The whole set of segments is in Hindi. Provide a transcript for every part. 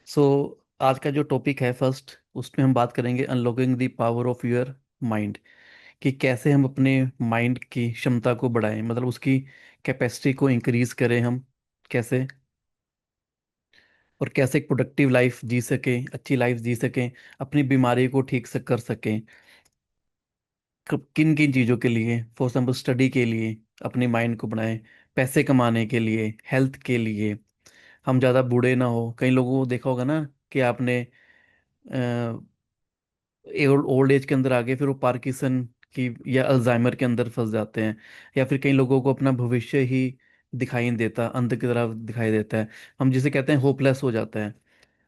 सो आज का जो टॉपिक है फर्स्ट, उसमें हम बात करेंगे unlocking the power of your mind. कि कैसे हम अपने माइंड की क्षमता को बढ़ाएं, मतलब उसकी कैपेसिटी को इंक्रीज करें हम कैसे, और कैसे एक प्रोडक्टिव लाइफ जी सकें, अच्छी लाइफ जी सकें, अपनी बीमारी को ठीक से कर सकें। किन किन चीज़ों के लिए, फॉर एग्जाम्पल स्टडी के लिए अपने माइंड को बढ़ाएं, पैसे कमाने के लिए, हेल्थ के लिए, हम ज़्यादा बूढ़े ना हो। कई लोगों को देखा होगा ना कि आपने ओल्ड एज के अंदर आ गए, फिर वो पार्किंसन की या अल्जाइमर के अंदर फंस जाते हैं। या फिर कई लोगों को अपना भविष्य ही दिखाई नहीं देता, अंध की तरफ दिखाई देता है। हम जिसे कहते हैं होपलेस हो जाता है।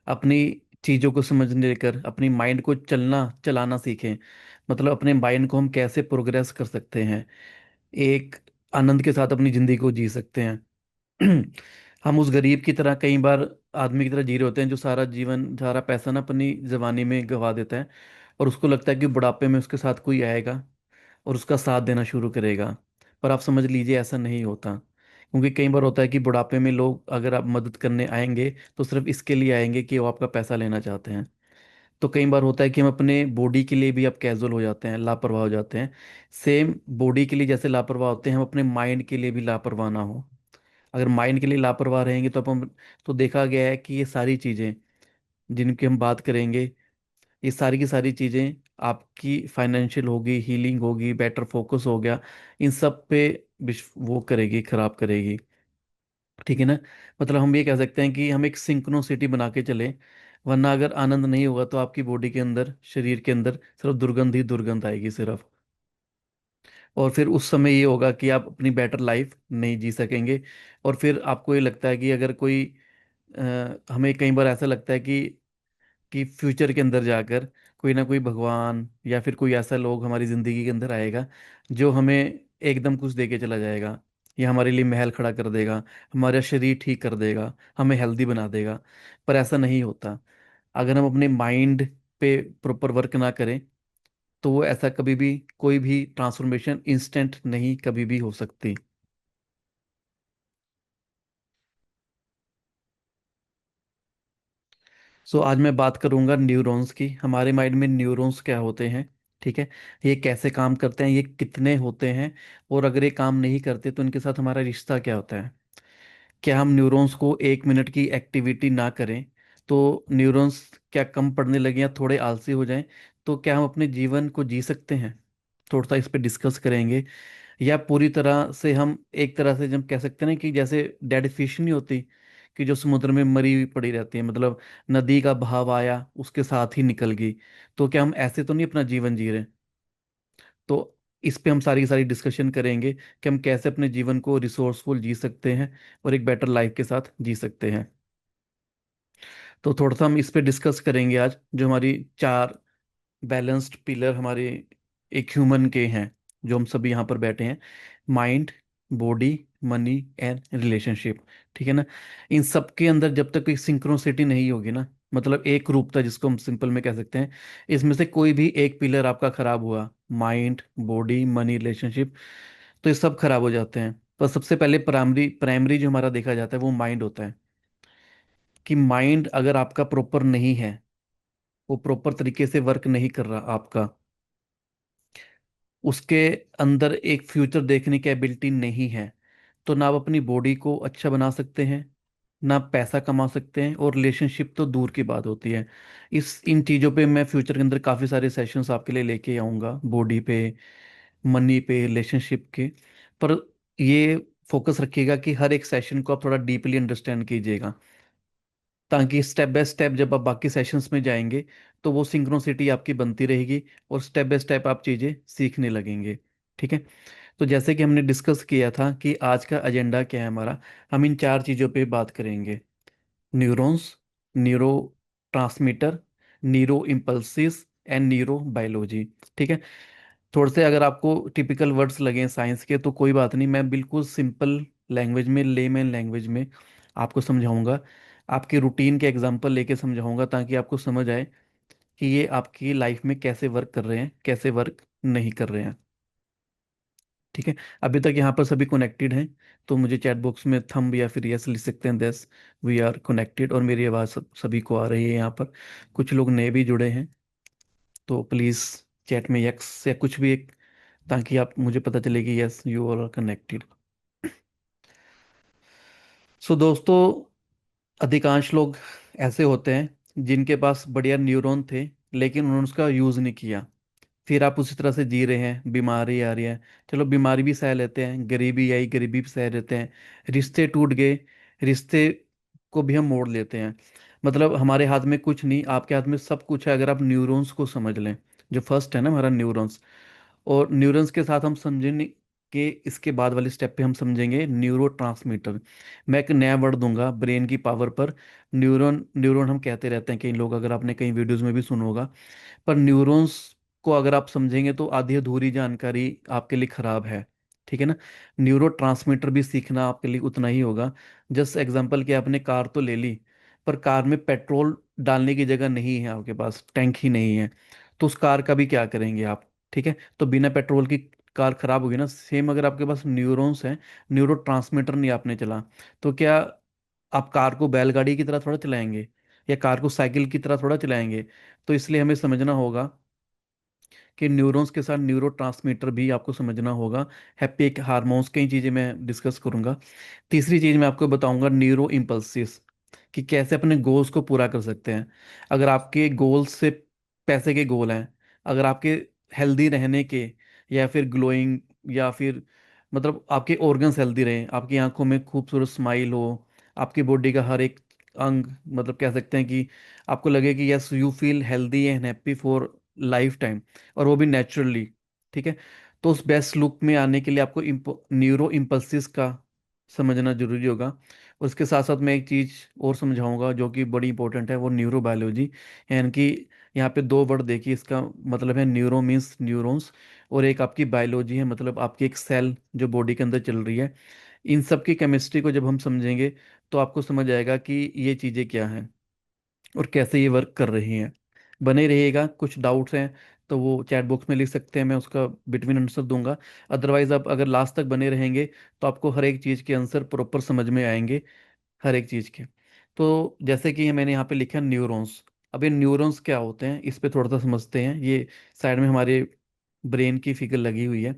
अपनी चीज़ों को समझने लेकर अपनी माइंड को चलना चलाना सीखें। मतलब अपने माइंड को हम कैसे प्रोग्रेस कर सकते हैं, एक आनंद के साथ अपनी ज़िंदगी को जी सकते हैं। हम उस गरीब की तरह कई बार आदमी की तरह जी रहे होते हैं जो सारा जीवन, सारा पैसा ना अपनी जवानी में गवा देता है, और उसको लगता है कि बुढ़ापे में उसके साथ कोई आएगा और उसका साथ देना शुरू करेगा। पर आप समझ लीजिए ऐसा नहीं होता। क्योंकि कई बार होता है कि बुढ़ापे में लोग अगर आप मदद करने आएंगे तो सिर्फ इसके लिए आएंगे कि वो आपका पैसा लेना चाहते हैं। तो कई बार होता है कि हम अपने बॉडी के लिए भी आप कैजुअल हो जाते हैं, लापरवाह हो जाते हैं। सेम बॉडी के लिए जैसे लापरवाह होते हैं, हम अपने माइंड के लिए भी लापरवाह ना हो। अगर माइंड के लिए लापरवाह रहेंगे तो अपन, तो देखा गया है कि ये सारी चीज़ें जिनकी हम बात करेंगे, ये सारी की सारी चीज़ें आपकी फाइनेंशियल होगी, हीलिंग होगी, बेटर फोकस हो गया, इन सब पे वो करेगी, खराब करेगी। ठीक है ना। मतलब हम ये कह सकते हैं कि हम एक सिंक्रोनिसिटी बना के चलें, वरना अगर आनंद नहीं होगा तो आपकी बॉडी के अंदर, शरीर के अंदर सिर्फ दुर्गंध ही दुर्गंध आएगी सिर्फ। और फिर उस समय ये होगा कि आप अपनी बेटर लाइफ नहीं जी सकेंगे। और फिर आपको ये लगता है कि अगर कोई हमें कई बार ऐसा लगता है कि फ्यूचर के अंदर जाकर कोई ना कोई भगवान या फिर कोई ऐसा लोग हमारी ज़िंदगी के अंदर आएगा जो हमें एकदम कुछ दे के चला जाएगा, या हमारे लिए महल खड़ा कर देगा, हमारा शरीर ठीक कर देगा, हमें हेल्दी बना देगा। पर ऐसा नहीं होता। अगर हम अपने माइंड पे प्रॉपर वर्क ना करें तो वो ऐसा कभी भी, कोई भी ट्रांसफॉर्मेशन इंस्टेंट नहीं कभी भी हो सकती। सो आज मैं बात करूंगा न्यूरॉन्स की। हमारे माइंड में न्यूरॉन्स क्या होते हैं, ठीक है, ये कैसे काम करते हैं, ये कितने होते हैं, और अगर ये काम नहीं करते तो इनके साथ हमारा रिश्ता क्या होता है। क्या हम न्यूरॉन्स को 1 मिनट की एक्टिविटी ना करें तो न्यूरॉन्स क्या कम पढ़ने लगे या थोड़े आलसी हो जाएं तो क्या हम अपने जीवन को जी सकते हैं। थोड़ा सा इस पे डिस्कस करेंगे। या पूरी तरह से हम, एक तरह से हम कह सकते हैं ना कि जैसे डेड फिश नहीं होती, कि जो समुद्र में मरी हुई पड़ी रहती है, मतलब नदी का बहाव आया उसके साथ ही निकल गई। तो क्या हम ऐसे तो नहीं अपना जीवन जी रहे। तो इस पे हम सारी की सारी डिस्कशन करेंगे कि हम कैसे अपने जीवन को रिसोर्सफुल जी सकते हैं और एक बेटर लाइफ के साथ जी सकते हैं। तो थोड़ा सा हम इस पे डिस्कस करेंगे आज, जो हमारी चार बैलेंस्ड पिलर हमारे एक ह्यूमन के हैं, जो हम सभी यहाँ पर बैठे हैं। Mind, body, money and relationship. ठीक है ना। इन सब के अंदर जब तक कोई सिंक्रोनिसिटी नहीं होगी ना, मतलब एक रूपता जिसको हम सिंपल में कह सकते हैं, इसमें से कोई भी एक पिलर आपका खराब हुआ, माइंड, बॉडी, मनी, रिलेशनशिप, तो ये सब खराब हो जाते हैं। पर सबसे पहले प्राइमरी प्राइमरी जो हमारा देखा जाता है वो माइंड होता है। कि माइंड अगर आपका प्रॉपर नहीं है, वो प्रॉपर तरीके से वर्क नहीं कर रहा आपका, उसके अंदर एक फ्यूचर देखने की एबिलिटी नहीं है, तो ना आप अपनी बॉडी को अच्छा बना सकते हैं, ना पैसा कमा सकते हैं, और रिलेशनशिप तो दूर की बात होती है। इस इन चीज़ों पे मैं फ्यूचर के अंदर काफ़ी सारे सेशंस आपके लिए लेके आऊँगा, बॉडी पे, मनी पे, रिलेशनशिप के। पर ये फोकस रखिएगा कि हर एक सेशन को आप थोड़ा डीपली अंडरस्टैंड कीजिएगा, ताकि स्टेप बाय स्टेप जब आप बाकी सेशंस में जाएंगे तो वो सिंक्रोनिसिटी आपकी बनती रहेगी, और स्टेप बाय स्टेप आप चीज़ें सीखने लगेंगे। ठीक है। तो जैसे कि हमने डिस्कस किया था कि आज का एजेंडा क्या है हमारा, हम इन चार चीज़ों पे बात करेंगे। Neurons, neuro transmitter, neuro impulses and neuro biology. ठीक है। थोड़े से अगर आपको टिपिकल वर्ड्स लगे साइंस के तो कोई बात नहीं, मैं बिल्कुल सिंपल लैंग्वेज में, लेमैन लैंग्वेज में आपको समझाऊंगा। आपके रूटीन के एग्जांपल लेके समझाऊंगा ताकि आपको समझ आए कि ये आपकी लाइफ में कैसे वर्क कर रहे हैं, कैसे वर्क नहीं कर रहे हैं। ठीक है, अभी तक यहाँ पर सभी कनेक्टेड हैं, तो मुझे चैट बॉक्स में थंब या फिर यस लिख सकते हैं, दस वी आर कनेक्टेड, और मेरी आवाज़ सभी को आ रही है यहाँ पर। कुछ लोग नए भी जुड़े हैं, तो प्लीज़ चैट में यस या कुछ भी एक, ताकि आप मुझे पता चले कि यस यू आर कनेक्टेड। सो दोस्तों, अधिकांश लोग ऐसे होते हैं जिनके पास बढ़िया न्यूरॉन थे, लेकिन उन्होंने उसका यूज़ नहीं किया। फिर आप उसी तरह से जी रहे हैं, बीमारी आ रही है, चलो बीमारी भी सह लेते हैं, गरीबी आई गरीबी भी सह लेते हैं, रिश्ते टूट गए, रिश्ते को भी हम मोड़ लेते हैं। मतलब हमारे हाथ में कुछ नहीं, आपके हाथ में सब कुछ है, अगर आप न्यूरॉन्स को समझ लें। जो फर्स्ट है ना हमारा न्यूरॉन्स, और न्यूरॉन्स के साथ हम समझेंगे कि इसके बाद वाले स्टेप पे हम समझेंगे न्यूरो ट्रांसमीटर। मैं एक नया वर्ड दूंगा ब्रेन की पावर पर। न्यूरॉन न्यूरॉन हम कहते रहते हैं कई लोग, अगर आपने कई वीडियोस में भी सुना होगा, पर न्यूरॉन्स को अगर आप समझेंगे तो आधी अधूरी जानकारी आपके लिए खराब है। ठीक है ना। न्यूरो ट्रांसमीटर भी सीखना आपके लिए उतना ही होगा। जस्ट एग्जांपल कि आपने कार तो ले ली, पर कार में पेट्रोल डालने की जगह नहीं है, आपके पास टैंक ही नहीं है, तो उस कार का भी क्या करेंगे आप? ठीक है, तो बिना पेट्रोल की कार खराब होगी ना। सेम अगर आपके पास न्यूरॉन्स हैं, न्यूरो ट्रांसमीटर नहीं आपने चला, तो क्या आप कार को बैलगाड़ी की तरह थोड़ा चलाएंगे, या कार को साइकिल की तरह थोड़ा चलाएंगे? तो इसलिए हमें समझना होगा कि न्यूरॉन्स के साथ न्यूरो ट्रांसमीटर भी आपको समझना होगा। हैप्पी एक हार्मोन्स, कई चीज़ें मैं डिस्कस करूंगा। तीसरी चीज़ मैं आपको बताऊंगा न्यूरो इम्पल्सिस, कि कैसे अपने गोल्स को पूरा कर सकते हैं। अगर आपके गोल्स से पैसे के गोल हैं, अगर आपके हेल्दी रहने के, या फिर ग्लोइंग, या फिर मतलब आपके ऑर्गन्स हेल्दी रहें, आपकी आंखों में खूबसूरत स्माइल हो, आपकी बॉडी का हर एक अंग, मतलब कह सकते हैं कि आपको लगे कि yes you feel healthy and happy for life time, और वो भी नेचुरली। ठीक है, तो उस बेस्ट लुक में आने के लिए आपको न्यूरो इम्पल्सिस का समझना जरूरी होगा। उसके साथ साथ मैं एक चीज़ और समझाऊंगा जो कि बड़ी इंपॉर्टेंट है, वो न्यूरो बायोलॉजी। यानी कि यहाँ पे दो वर्ड देखिए, इसका मतलब है न्यूरो मीन्स न्यूरॉन्स, और एक आपकी बायोलॉजी है, मतलब आपकी एक सेल जो बॉडी के अंदर चल रही है। इन सब की केमिस्ट्री को जब हम समझेंगे, तो आपको समझ आएगा कि ये चीज़ें क्या हैं और कैसे ये वर्क कर रही हैं। बने रहिएगा, कुछ डाउट्स हैं तो वो चैट बॉक्स में लिख सकते हैं, मैं उसका बिटवीन आंसर दूंगा। अदरवाइज आप अगर लास्ट तक बने रहेंगे, तो आपको हर एक चीज़ के आंसर प्रॉपर समझ में आएंगे, हर एक चीज़ के। तो जैसे कि मैंने यहाँ पे लिखा न्यूरॉन्स। अब ये न्यूरॉन्स क्या होते हैं, इस पे थोड़ा सा समझते हैं। ये साइड में हमारे ब्रेन की फिगर लगी हुई है।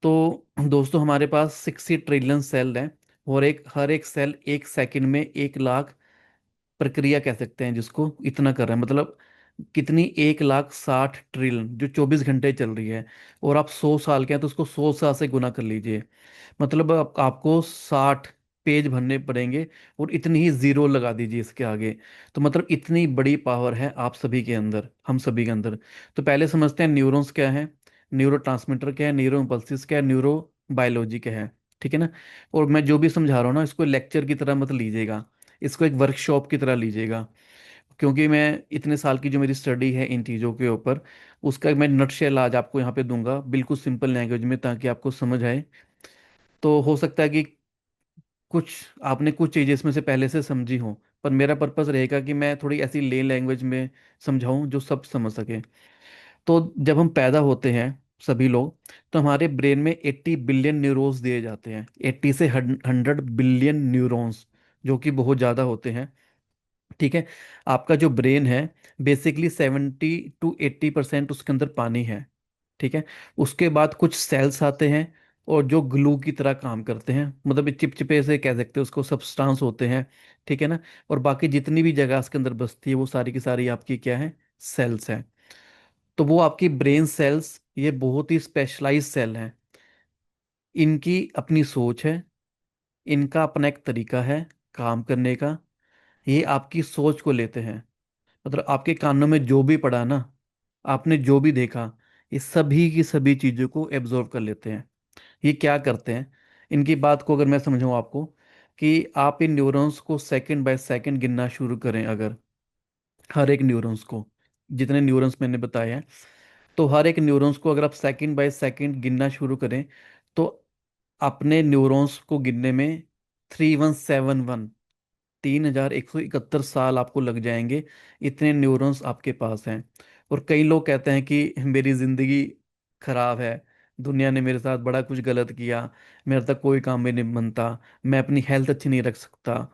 तो दोस्तों, हमारे पास 60 ट्रिलियन सेल हैं, और एक हर एक सेल एक सेकंड में 1 लाख प्रक्रिया कह सकते हैं जिसको, इतना कर रहा है। मतलब कितनी, 1,60,000 ट्रिलियन, जो 24 घंटे चल रही है। और आप 100 साल के हैं, तो उसको 100 साल से गुना कर लीजिए। मतलब आपको 60 पेज भरने पड़ेंगे, और इतनी ही जीरो लगा दीजिए इसके आगे। तो मतलब इतनी बड़ी पावर है आप सभी के अंदर, हम सभी के अंदर। तो पहले समझते हैं न्यूरॉन्स क्या है, न्यूरो ट्रांसमीटर क्या है, न्यूरो इम्पल्सिस क्या है, न्यूरो बायोलॉजी क्या है। ठीक है ना। और मैं जो भी समझा रहा हूँ ना, इसको लेक्चर की तरह मत लीजिएगा, इसको एक वर्कशॉप की तरह लीजिएगा। क्योंकि मैं इतने साल की जो मेरी स्टडी है इन चीज़ों के ऊपर, उसका मैं नटशेल आज आपको यहाँ पे दूंगा, बिल्कुल सिंपल लैंग्वेज में, ताकि आपको समझ आए। तो हो सकता है कि कुछ आपने कुछ चीज़ें इसमें से पहले से समझी हो, पर मेरा पर्पस रहेगा कि मैं थोड़ी ऐसी ले लैंग्वेज में समझाऊं जो सब समझ सके। तो जब हम पैदा होते हैं सभी लोग, तो हमारे ब्रेन में 80 बिलियन न्यूरॉन्स दिए जाते हैं, 80 से 100 बिलियन न्यूरॉन्स, जो कि बहुत ज़्यादा होते हैं। ठीक है। आपका जो ब्रेन है, बेसिकली 70 to 80% उसके अंदर पानी है। ठीक है। उसके बाद कुछ सेल्स आते हैं, और जो ग्लू की तरह काम करते हैं, मतलब ये चिपचिपे से कह सकते हैं उसको, सब्सटेंस होते हैं। ठीक है ना। और बाकी जितनी भी जगह उसके अंदर बसती है, वो सारी की सारी आपकी क्या है, सेल्स हैं। तो वो आपकी ब्रेन सेल्स, ये बहुत ही स्पेशलाइज सेल हैं। इनकी अपनी सोच है, इनका अपना एक तरीका है काम करने का। ये आपकी सोच को लेते हैं, मतलब आपके कानों में जो भी पड़ा ना, आपने जो भी देखा, ये सभी की सभी चीज़ों को एब्जॉर्व कर लेते हैं। ये क्या करते हैं, इनकी बात को अगर मैं समझाऊं आपको, कि आप इन न्यूरॉन्स को सेकंड बाय सेकंड गिनना शुरू करें अगर, हर एक न्यूरॉन्स को, जितने न्यूरॉन्स मैंने बताए हैं, तो हर एक न्यूरॉन्स को अगर आप सेकंड बाय सेकंड गिनना शुरू करें, तो अपने न्यूरॉन्स को गिनने में 3171, 3,171 साल आपको लग जाएंगे। इतने न्यूरॉन्स आपके पास हैं। और कई लोग कहते हैं कि मेरी ज़िंदगी खराब है, दुनिया ने मेरे साथ बड़ा कुछ गलत किया, मेरा तक कोई काम में नहीं बनता, मैं अपनी हेल्थ अच्छी नहीं रख सकता,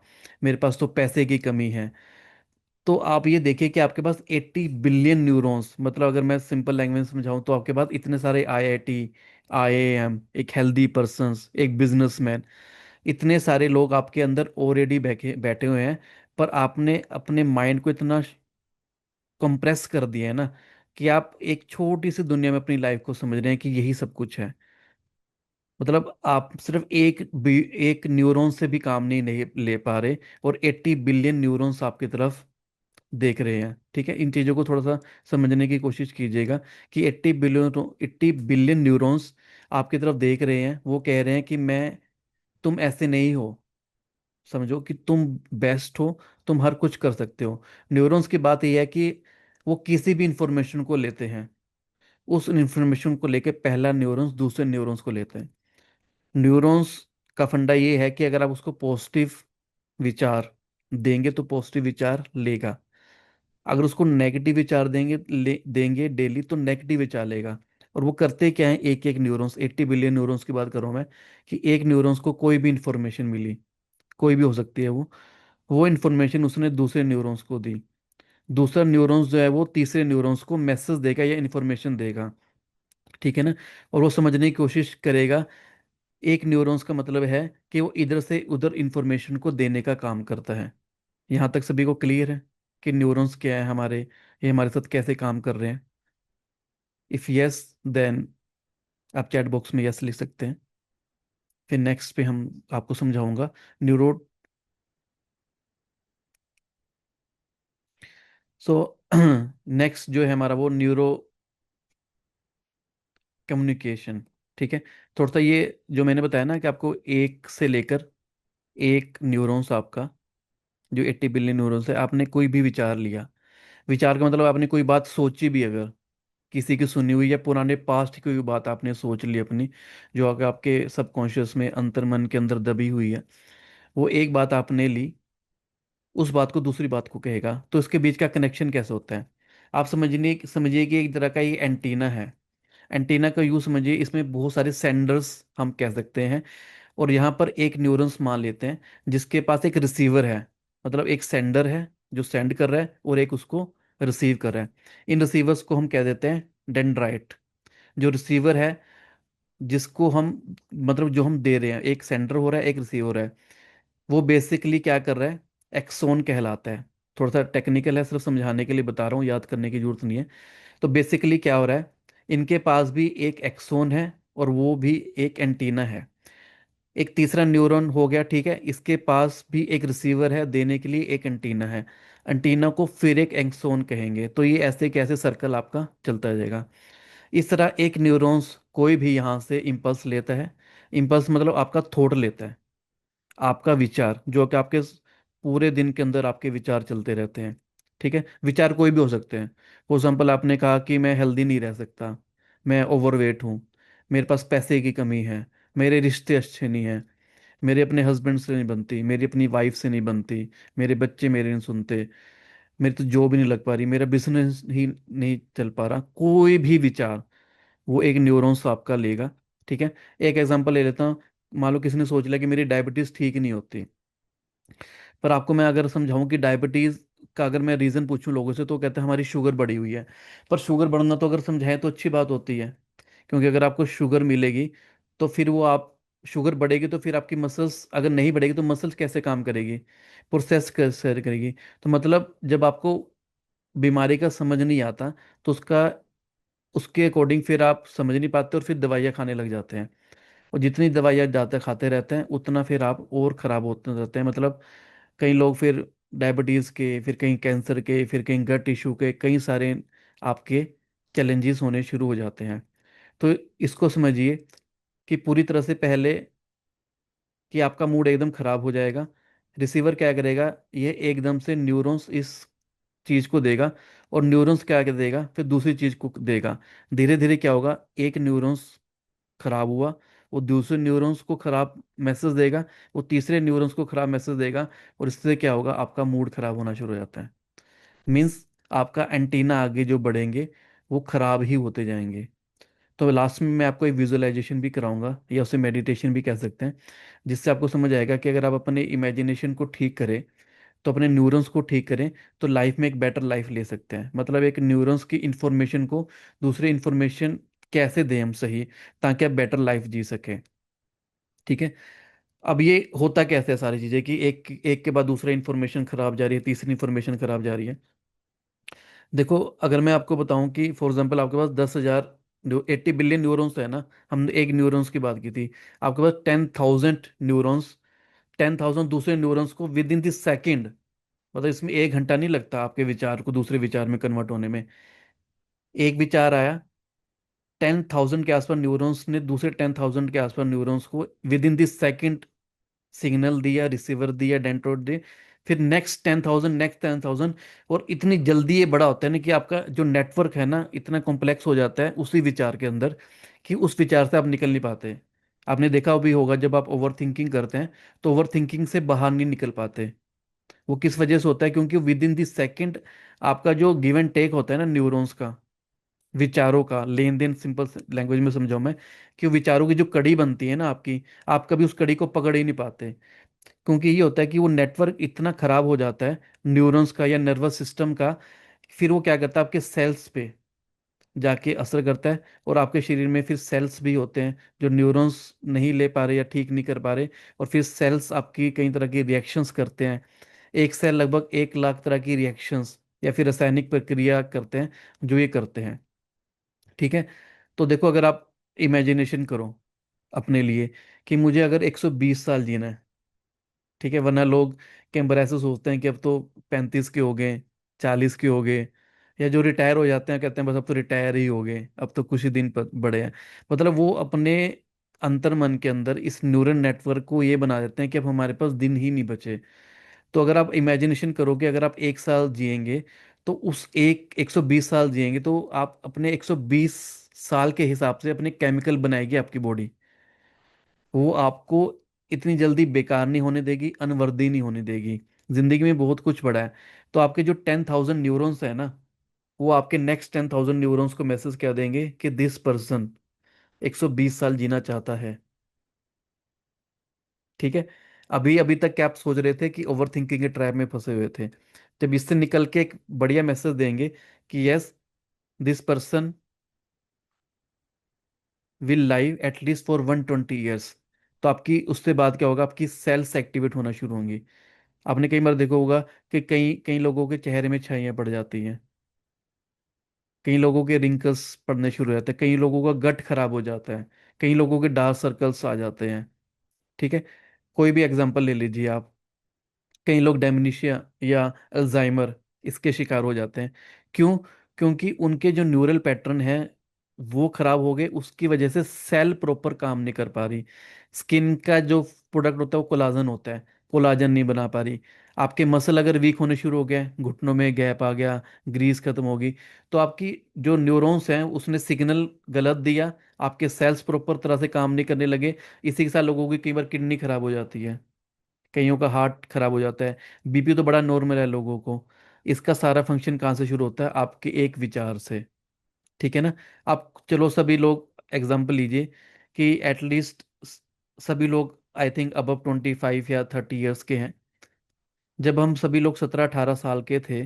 मेरे पास तो पैसे की कमी है। तो आप ये देखिए कि आपके पास 80 बिलियन न्यूरॉन्स, मतलब अगर मैं सिंपल लैंग्वेज में समझाऊं तो आपके पास इतने सारे आईआईटी, आईआईएम, एक हेल्दी पर्सन्स, एक बिजनेसमैन, इतने सारे लोग आपके अंदर ऑलरेडी बैठे बैठे हुए हैं। पर आपने अपने माइंड को इतना कंप्रेस कर दिया है ना, कि आप एक छोटी सी दुनिया में अपनी लाइफ को समझ रहे हैं कि यही सब कुछ है। मतलब आप सिर्फ एक न्यूरॉन से भी काम नहीं ले पा रहे, और 80 बिलियन न्यूरॉन्स आपकी तरफ देख रहे हैं। ठीक है, इन चीज़ों को थोड़ा सा समझने की कोशिश कीजिएगा कि 80 बिलियन न्यूरॉन्स आपकी तरफ देख रहे हैं, वो कह रहे हैं कि मैं, तुम ऐसे नहीं हो, समझो कि तुम बेस्ट हो, तुम हर कुछ कर सकते हो। न्यूरॉन्स की बात यह है कि वो किसी भी इंफॉर्मेशन को लेते हैं, उस इंफॉर्मेशन को लेके पहला न्यूरॉन्स दूसरे न्यूरॉन्स को लेते हैं। न्यूरॉन्स का फंडा ये है कि अगर आप उसको पॉजिटिव विचार देंगे तो पॉजिटिव विचार लेगा, अगर उसको नेगेटिव विचार देंगे डेली तो नेगेटिव विचार लेगा। और वो करते क्या है, एक एक न्यूरॉन्स, 80 बिलियन न्यूरॉन्स की बात कर रहा हूँ मैं, कि एक न्यूरॉन्स को कोई भी इंफॉर्मेशन मिली, कोई भी हो सकती है वो इंफॉर्मेशन उसने दूसरे न्यूरॉन्स को दी, दूसरा न्यूरॉन्स जो है वो तीसरे न्यूरॉन्स को मैसेज देगा या इंफॉर्मेशन देगा। ठीक है ना, और वो समझने की कोशिश करेगा। एक न्यूरॉन्स का मतलब है कि वो इधर से उधर इंफॉर्मेशन को देने का काम करता है। यहाँ तक सभी को क्लियर है कि न्यूरॉन्स क्या है हमारे, ये हमारे साथ कैसे काम कर रहे हैं? इफ़ यस, देन आप चैट बॉक्स में यस लिख सकते हैं। फिर नेक्स्ट पे हम आपको समझाऊंगा न्यूरो। सो नेक्स्ट जो है हमारा वो न्यूरो कम्युनिकेशन। ठीक है, थोड़ा सा ये जो मैंने बताया ना कि आपको एक से लेकर एक न्यूरॉन्स आपका, जो 80 बिलियन न्यूरॉन्स है, आपने कोई भी विचार लिया, विचार का मतलब आपने कोई बात सोची भी, अगर किसी की सुनी हुई या पुराने पास्ट की कोई बात आपने सोच ली अपनी, जो अगर आपके सबकॉन्शियस में अंतर्मन के अंदर दबी हुई है, वो एक बात आपने ली, उस बात को दूसरी बात को कहेगा, तो इसके बीच का कनेक्शन कैसे होता है? आप समझिए कि एक तरह का ये एंटीना है। एंटीना का यूज समझिए, इसमें बहुत सारे सेंडर्स हम कह सकते हैं, और यहाँ पर एक न्यूरॉन्स मान लेते हैं जिसके पास एक रिसीवर है। मतलब एक सेंडर है जो सेंड कर रहा है, और एक उसको रिसीव कर रहा है। इन रिसीवर्स को हम कह देते हैं डेंड्राइट। जो रिसीवर है, जिसको हम, मतलब जो हम दे रहे हैं, एक सेंडर हो रहा है एक रिसीवर हो रहा है, वो बेसिकली क्या कर रहा है, एक्सोन कहलाता है। थोड़ा सा टेक्निकल है, सिर्फ समझाने के लिए बता रहा हूँ, याद करने की जरूरत नहीं है। तो बेसिकली क्या हो रहा है, इनके पास भी एक एक्सोन है, और वो भी एक एंटीना है। एक तीसरा न्यूरॉन हो गया, ठीक है, इसके पास भी एक रिसीवर है, देने के लिए एक एंटीना है। एंटीना को फिर एक एक्सोन कहेंगे। तो ये ऐसे कैसे सर्कल आपका चलता जाएगा। इस तरह एक न्यूरॉन्स कोई भी यहाँ से इम्पल्स लेता है। इम्पल्स मतलब आपका थॉट लेता है, आपका विचार, जो कि आपके पूरे दिन के अंदर आपके विचार चलते रहते हैं। ठीक है, विचार कोई भी हो सकते हैं। फॉर एग्जाम्पल आपने कहा कि मैं हेल्दी नहीं रह सकता, मैं ओवरवेट हूँ, मेरे पास पैसे की कमी है, मेरे रिश्ते अच्छे नहीं हैं, मेरे अपने हस्बैंड से नहीं बनती, मेरी अपनी वाइफ से नहीं बनती, मेरे बच्चे मेरे नहीं सुनते, मेरी तो जॉब ही नहीं लग पा रही, मेरा बिजनेस ही नहीं चल पा रहा, कोई भी विचार वो एक न्यूरॉन्स आपका लेगा। ठीक है, एक एग्जांपल ले लेता हूँ। मान लो किसी ने सोच लिया कि मेरी डायबिटीज़ ठीक नहीं होती, पर आपको मैं अगर समझाऊं कि डायबिटीज़ का अगर मैं रीज़न पूछूं लोगों से, तो कहते हैं हमारी शुगर बढ़ी हुई है। पर शुगर बढ़ना तो अगर समझाएं तो अच्छी बात होती है, क्योंकि अगर आपको शुगर मिलेगी तो फिर वो आप, शुगर बढ़ेगी तो फिर आपकी मसल्स अगर नहीं बढ़ेगी तो मसल्स कैसे काम करेगी, प्रोसेस कैसे करेगी। तो मतलब जब आपको बीमारी का समझ नहीं आता, तो उसके अकॉर्डिंग फिर आप समझ नहीं पाते और फिर दवाइयाँ खाने लग जाते हैं। और जितनी दवाइयाँ ज़्यादा खाते रहते हैं उतना फिर आप और ख़राब होते रहते हैं। मतलब कई लोग फिर डायबिटीज़ के, फिर कहीं कैंसर के, फिर कहीं गट इशू के, कई सारे आपके चैलेंजेस होने शुरू हो जाते हैं। तो इसको समझिए कि पूरी तरह से पहले कि आपका मूड एकदम ख़राब हो जाएगा, रिसीवर क्या करेगा, ये एकदम से न्यूरॉन्स इस चीज़ को देगा, और न्यूरॉन्स क्या कर देगा, फिर दूसरी चीज़ को देगा। धीरे धीरे क्या होगा, एक न्यूरॉन्स खराब हुआ, वो दूसरे न्यूरॉन्स को खराब मैसेज देगा, वो तीसरे न्यूरॉन्स को खराब मैसेज देगा, और इससे क्या होगा, आपका मूड खराब होना शुरू हो जाता है। मीन्स आपका एंटीना आगे जो बढ़ेंगे वो खराब ही होते जाएंगे। तो लास्ट में मैं आपको एक विजुअलाइजेशन भी कराऊंगा, या उसे मेडिटेशन भी कह सकते हैं, जिससे आपको समझ आएगा कि अगर आप अपने इमेजिनेशन को ठीक करें, तो अपने न्यूरॉन्स को ठीक करें, तो लाइफ में एक बेटर लाइफ ले सकते हैं। मतलब एक न्यूरॉन्स की इंफॉर्मेशन को दूसरे इंफॉर्मेशन कैसे दें हम सही, ताकि आप बेटर लाइफ जी सकें। ठीक है। अब ये होता कैसे है सारी चीज़ें, कि एक एक के बाद दूसरा इंफॉर्मेशन खराब जा रही है, तीसरी इंफॉर्मेशन खराब जा रही है। देखो, अगर मैं आपको बताऊं कि फॉर एग्जांपल आपके पास 10,000, 80 बिलियन न्यूरॉन्स है ना, हमने एक न्यूरॉन्स की बात की थी। आपके पास 10,000 न्यूरॉन्स, 10,000 दूसरे न्यूरॉन्स को विद इन दिस सेकेंड, मतलब इसमें 1 घंटा नहीं लगता आपके विचार को दूसरे विचार में कन्वर्ट होने में। एक विचार आया, 10,000 के आसपास न्यूरॉन्स ने दूसरे 10,000 के आसपास न्यूरॉन्स को with in this second signal दिया, रिसीवर दिया, डेंटोड दे, फिर नेक्स्ट 10,000, नेक्स्ट 10,000। और इतनी जल्दी ये बड़ा होता है ना, कि आपका जो नेटवर्क है ना इतना कॉम्प्लेक्स हो जाता है उसी विचार के अंदर, कि उस विचार से आप निकल नहीं पाते। आपने देखा भी होगा, जब आप ओवर थिंकिंग करते हैं तो ओवर थिंकिंग से बाहर नहीं निकल पाते। वो किस वजह से होता है? क्योंकि विद इन दिस सेकेंड आपका जो गिव एंड टेक होता है ना न्यूरॉन्स का, विचारों का लेन देन, सिंपल लैंग्वेज में समझाऊं मैं, कि विचारों की जो कड़ी बनती है ना आपकी, आप कभी उस कड़ी को पकड़ ही नहीं पाते। क्योंकि ये होता है कि वो नेटवर्क इतना खराब हो जाता है न्यूरॉन्स का या नर्वस सिस्टम का, फिर वो क्या करता है आपके सेल्स पे जाके असर करता है। और आपके शरीर में फिर सेल्स भी होते हैं जो न्यूरॉन्स नहीं ले पा रहे या ठीक नहीं कर पा रहे, और फिर सेल्स आपकी कई तरह की रिएक्शंस करते हैं। एक सेल लगभग 1 लाख तरह की रिएक्शंस या फिर रासायनिक प्रक्रिया करते हैं, जो ये करते हैं। ठीक है। तो देखो, अगर आप इमेजिनेशन करो अपने लिए कि मुझे अगर 120 साल जीना है, ठीक है, वरना लोग कई बार ऐसे सोचते हैं कि अब तो 35 के हो गए, 40 के हो गए, या जो रिटायर हो जाते हैं कहते हैं बस अब तो रिटायर ही हो गए, अब तो कुछ ही दिन बड़े हैं। मतलब वो अपने अंतर मन के अंदर इस न्यूरल नेटवर्क को ये बना देते हैं कि अब हमारे पास दिन ही नहीं बचे। तो अगर आप इमेजिनेशन करोगे, अगर आप 1 साल जिएंगे, तो उस 120 साल जिएंगे, तो आप अपने 120 साल के हिसाब से अपने केमिकल बनाएगी आपकी बॉडी। वो आपको इतनी जल्दी बेकार नहीं होने देगी, अनवर्दी नहीं होने देगी। जिंदगी में बहुत कुछ बड़ा है। तो आपके जो 10,000 न्यूरॉन्स है ना, वो आपके नेक्स्ट 10,000 न्यूरॉन्स को मैसेज क्या देंगे कि दिस पर्सन 120 साल जीना चाहता है। ठीक है। अभी अभी तक क्या आप सोच रहे थे कि ओवर थिंकिंग के ट्रैप में फंसे हुए थे? जब इससे निकल के एक बढ़िया मैसेज देंगे कि yes, this person will live at least for 120 years, तो आपकी उसके बाद क्या होगा, आपकी सेल्स एक्टिवेट होना शुरू होंगी। आपने कई बार देखा होगा कि कई कई लोगों के चेहरे में छाइयाँ पड़ जाती हैं, कई लोगों के रिंकल्स पड़ने शुरू हो जाते हैं, कई लोगों का गट खराब हो जाता है, कई लोगों के डार्क सर्कल्स आ जाते हैं। ठीक है। कोई भी एग्जांपल ले लीजिए आप। कई लोग डेमेंशिया या अल्जाइमर इसके शिकार हो जाते हैं। क्यों? क्योंकि उनके जो न्यूरल पैटर्न है वो खराब हो गए, उसकी वजह से सेल प्रॉपर काम नहीं कर पा रही। स्किन का जो प्रोडक्ट होता है वो कोलाजन होता है, कोलाजन नहीं बना पा रही। आपके मसल अगर वीक होने शुरू हो गए, घुटनों में गैप आ गया, ग्रीस खत्म होगी, तो आपकी जो न्यूरॉन्स हैं उसने सिग्नल गलत दिया, आपके सेल्स प्रॉपर तरह से काम नहीं करने लगे। इसी के साथ लोगों की कई बार किडनी खराब हो जाती है, कईयों का हार्ट खराब हो जाता है। बीपी तो बड़ा नॉर्मल है लोगों को। इसका सारा फंक्शन कहाँ से शुरू होता है? आपके एक विचार से। ठीक है ना। आप चलो सभी लोग एग्जाम्पल लीजिए कि एटलीस्ट सभी लोग आई थिंक अबव 25 या 30 ईयर्स के हैं। जब हम सभी लोग 17-18 साल के थे,